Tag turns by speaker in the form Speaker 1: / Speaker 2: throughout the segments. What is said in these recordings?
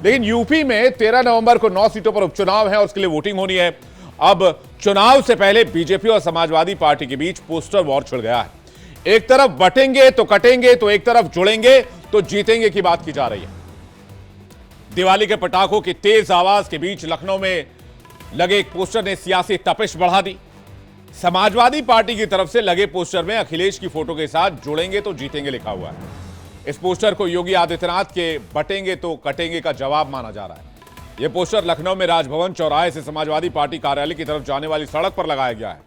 Speaker 1: लेकिन यूपी में 13 नवंबर को 9 सीटों पर उपचुनाव है और उसके लिए वोटिंग होनी है। अब चुनाव से पहले बीजेपी और समाजवादी पार्टी के बीच पोस्टर वॉर छिड़ गया है। एक तरफ बटेंगे तो कटेंगे, तो एक तरफ जुड़ेंगे तो जीतेंगे की बात की जा रही है। दिवाली के पटाखों की तेज आवाज के बीच लखनऊ में लगे एक पोस्टर ने सियासी तपिश बढ़ा दी। समाजवादी पार्टी की तरफ से लगे पोस्टर में अखिलेश की फोटो के साथ जुड़ेंगे तो जीतेंगे लिखा हुआ है। इस पोस्टर को योगी आदित्यनाथ के बटेंगे तो कटेंगे का जवाब माना जा रहा है। यह पोस्टर लखनऊ में राजभवन चौराहे से समाजवादी पार्टी कार्यालय की तरफ जाने वाली सड़क पर लगाया गया है।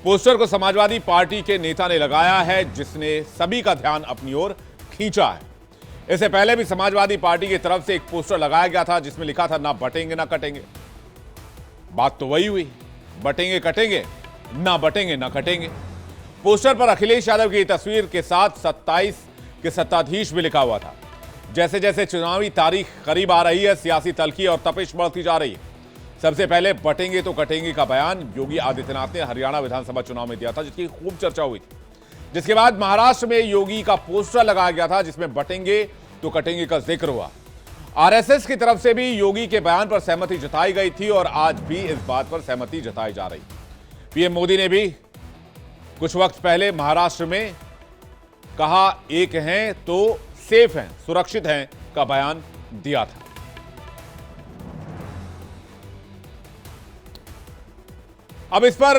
Speaker 1: पोस्टर को समाजवादी पार्टी के नेता ने लगाया है, जिसने सभी का ध्यान अपनी ओर खींचा है। इससे पहले भी समाजवादी पार्टी की तरफ से एक पोस्टर लगाया गया था जिसमें लिखा था ना बटेंगे ना कटेंगे। बात तो वही हुई, बटेंगे कटेंगे, ना बटेंगे ना कटेंगे। पोस्टर पर अखिलेश यादव की तस्वीर के साथ 27 के सत्ताधीश भी लिखा हुआ था। जैसे जैसे चुनावी तारीख करीब आ रही है, सियासी तल्खी और तपिश बढ़ती जा रही है। सबसे पहले बटेंगे तो कटेंगे का बयान योगी आदित्यनाथ ने हरियाणा विधानसभा चुनाव में दिया था, जिसकी खूब चर्चा हुई थी। जिसके बाद महाराष्ट्र में योगी का पोस्टर लगाया गया था जिसमें बटेंगे तो कटेंगे का जिक्र हुआ। आरएसएस की तरफ से भी योगी के बयान पर सहमति जताई गई थी और आज भी इस बात पर सहमति जताई जा रही। पीएम मोदी ने भी कुछ वक्त पहले महाराष्ट्र में कहा एक हैं तो सेफ हैं, सुरक्षित हैं का बयान दिया था। अब इस पर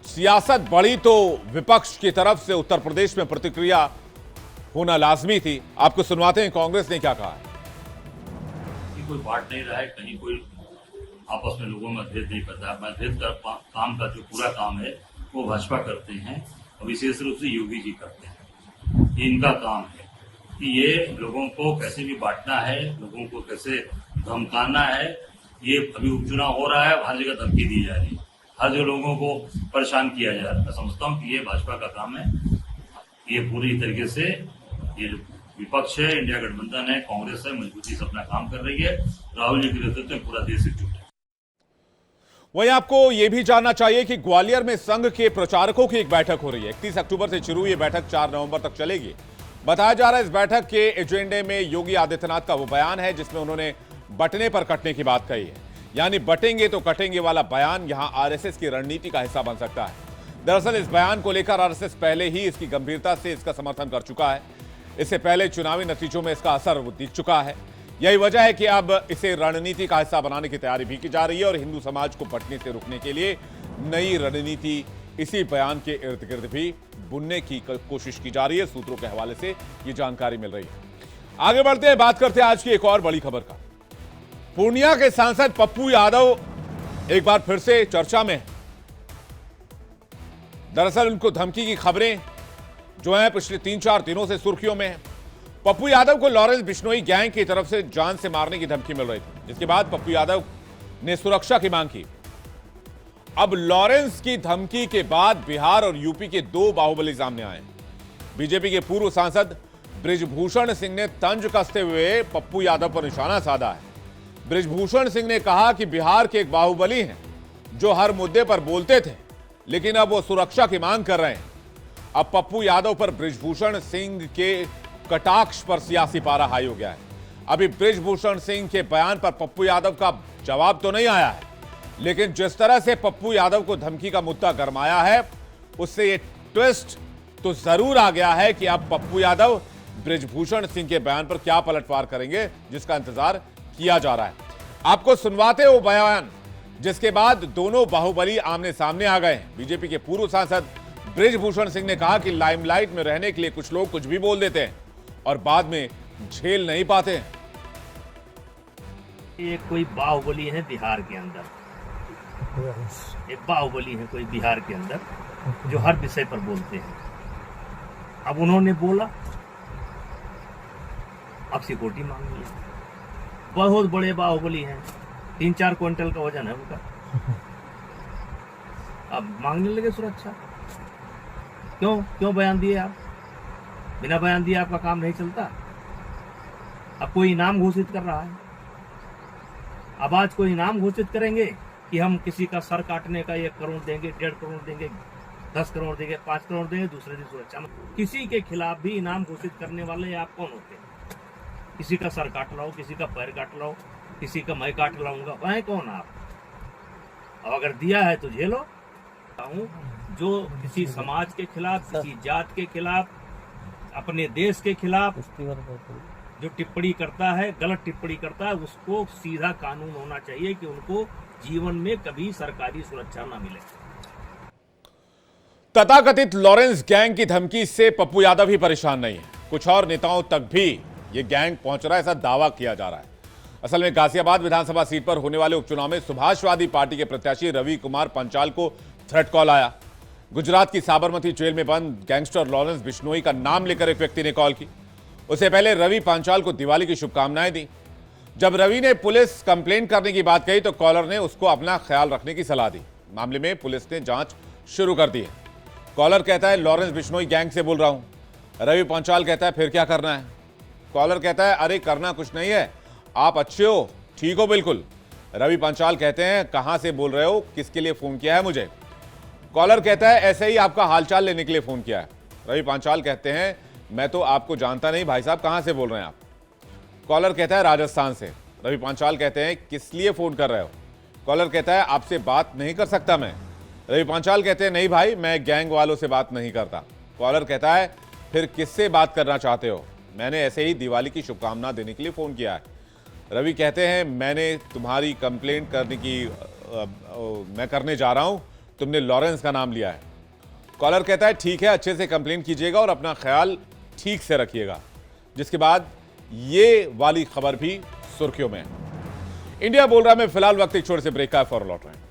Speaker 1: सियासत बढ़ी तो विपक्ष की तरफ से उत्तर प्रदेश में प्रतिक्रिया होना लाजमी थी। आपको सुनवाते हैं कांग्रेस ने क्या कहा।
Speaker 2: कोई बांट नहीं रहा है, कहीं कोई आपस में लोगों में मतभेद नहीं करता। मतभेद का काम का जो पूरा काम है वो भाजपा करते हैं और विशेष रूप से योगी जी करते हैं। ये इनका काम है कि ये लोगों को कैसे भी बांटना है, लोगों को कैसे धमकाना है। ये अभी उपचुनाव हो रहा है, हर जगह धमकी दी जा रही है, हर जगह लोगों को परेशान किया जा रहा है। मैं समझता हूँ कि ये भाजपा का काम है। ये पूरी तरीके से ये जो विपक्ष है, इंडिया गठबंधन है, कांग्रेस है, मजबूती से अपना काम कर रही है। राहुल जी के नेतृत्व में पूरा देश एकजुट है।
Speaker 1: वहीं आपको यह भी जानना चाहिए कि ग्वालियर में संघ के प्रचारकों की एक बैठक हो रही है। 31 अक्टूबर से शुरू ये बैठक 4 नवंबर तक चलेगी। बताया जा रहा है इस बैठक के एजेंडे में योगी आदित्यनाथ का वो बयान है जिसमें उन्होंने बटने पर कटने की बात कही है। यानी बटेंगे तो कटेंगे वाला बयान यहां आरएसएस की रणनीति का हिस्सा बन सकता है। दरअसल इस बयान को लेकर आरएसएस पहले ही इसकी गंभीरता से इसका समर्थन कर चुका है। इससे पहले चुनावी नतीजों में इसका असर दिख चुका है। यही वजह है कि अब इसे रणनीति का हिस्सा बनाने की तैयारी भी की जा रही है और हिंदू समाज को बंटने से रोकने के लिए नई रणनीति इसी बयान के इर्द गिर्द भी बुनने की कोशिश की जा रही है। सूत्रों के हवाले से ये जानकारी मिल रही है। आगे बढ़ते हैं, बात करते हैं आज की एक और बड़ी खबर का। पूर्णिया के सांसद पप्पू यादव एक बार फिर से चर्चा में। दरअसल उनको धमकी की खबरें जो हैं पिछले 3-4 दिनों से सुर्खियों में है। पप्पू यादव को लॉरेंस बिश्नोई गैंग की तरफ से जान से मारने की धमकी मिल रही थी, जिसके बाद पप्पू यादव ने सुरक्षा की मांग की। अब लॉरेंस की धमकी के बाद बिहार और यूपी के 2 बाहुबली सामने आए। बीजेपी के पूर्व सांसद बृजभूषण सिंह ने तंज कसते हुए पप्पू यादव पर निशाना साधा है। बृजभूषण सिंह ने कहा कि बिहार के एक बाहुबली हैं जो हर मुद्दे पर बोलते थे, लेकिन अब वो सुरक्षा की मांग कर रहे हैं। अब पप्पू यादव पर बृजभूषण सिंह के कटाक्ष पर सियासी पारा हाई हो गया है। अभी बृजभूषण सिंह के बयान पर पप्पू यादव का जवाब तो नहीं आया है, लेकिन जिस तरह से पप्पू यादव को धमकी का मुद्दा गरमाया है, उससे ये ट्विस्ट तो जरूर आ गया है कि अब पप्पू यादव बृजभूषण सिंह के बयान पर क्या पलटवार करेंगे, जिसका इंतजार किया जा रहा है। आपको सुनवाते वो बयान जिसके बाद दोनों बाहुबली आमने सामने आ गए हैं। बीजेपी के पूर्व सांसद बृजभूषण सिंह ने कहा कि लाइमलाइट में रहने के लिए कुछ लोग कुछ भी बोल देते हैं और बाद में झेल नहीं पाते हैं।
Speaker 3: ये कोई बाहुबली है बिहार के अंदर, एक बाहुबली है कोई बिहार के अंदर जो हर विषय पर बोलते हैं। अब उन्होंने बोला, अब सिक्योरिटी मांग लिया। बहुत बड़े बाहुबली हैं, 3-4 क्विंटल का वजन है उनका। अब मांगने लगे सुरक्षा। क्यों बयान दिए आप? बिना बयान दिए आपका काम नहीं चलता। अब कोई इनाम घोषित कर रहा है। अब आज कोई इनाम घोषित करेंगे कि हम किसी का सर काटने का 1 करोड़ देंगे, 1.5 करोड़ देंगे, 10 करोड़ देंगे, 5 करोड़ देंगे, दूसरे दिन सुरक्षा। किसी के खिलाफ भी इनाम घोषित करने वाले आप कौन होते हैं? किसी का सर काट लाओ, किसी का पैर काट लाओ, किसी का मैं काट लाऊंगा, वह कौन आप? अब अगर दिया है तो झेलो। जो किसी समाज के खिलाफ, किसी जात के खिलाफ, अपने देश के खिलाफ जो टिप्पणी करता है, गलत टिप्पणी करता है, उसको सीधा कानून होना चाहिए कि उनको जीवन में कभी सरकारी सुरक्षा ना मिले।
Speaker 1: तथाकथित लॉरेंस गैंग की धमकी से पप्पू यादव ही परेशान नहीं है, कुछ और नेताओं तक भी ये गैंग पहुंच रहा है, ऐसा दावा किया जा रहा है। असल में गाजियाबाद विधानसभा सीट पर होने वाले उपचुनाव में सुभाषवादी पार्टी के प्रत्याशी रवि कुमार पंचाल को थ्रेट कॉल आया। गुजरात की साबरमती जेल में बंद गैंगस्टर लॉरेंस बिश्नोई का नाम लेकर एक व्यक्ति ने कॉल की। उससे पहले रवि पांचाल को दिवाली की शुभकामनाएं दी। जब रवि ने पुलिस कंप्लेंट करने की बात कही तो कॉलर ने उसको अपना ख्याल रखने की सलाह दी। मामले में पुलिस ने जांच शुरू कर दी है। कॉलर कहता है लॉरेंस बिश्नोई गैंग से बोल रहा हूं। रवि पांचाल कहता है फिर क्या करना है? कॉलर कहता है अरे करना कुछ नहीं है, आप अच्छे हो, ठीक हो बिल्कुल। रवि पांचाल कहते हैं कहां से बोल रहे हो, किसके लिए फोन किया है मुझे? कॉलर कहता है ऐसे ही आपका हालचाल लेने के लिए फोन किया है। रवि पांचाल कहते हैं मैं तो आपको जानता नहीं भाई साहब, कहां से बोल रहे हैं आप? कॉलर कहता है राजस्थान से। रवि पांचाल कहते हैं किस लिए फोन कर रहे हो? कॉलर कहता है आपसे बात नहीं कर सकता मैं। रवि पांचाल कहते हैं नहीं भाई, मैं गैंग वालों से बात नहीं करता। कॉलर कहता है फिर किससे बात करना चाहते हो? मैंने ऐसे ही दिवाली की शुभकामना देने के लिए फोन किया है। रवि कहते हैं मैंने तुम्हारी कंप्लेंट करने की मैं करने जा रहा हूं, तुमने लॉरेंस का नाम लिया है। कॉलर कहता है ठीक है, अच्छे से कंप्लेंट कीजिएगा और अपना ख्याल ठीक से रखिएगा। जिसके बाद ये वाली खबर भी सुर्खियों में है। इंडिया बोल रहा है। मैं फिलहाल वक्त एक छोटे से ब्रेक का फौरन लौट रहे हैं।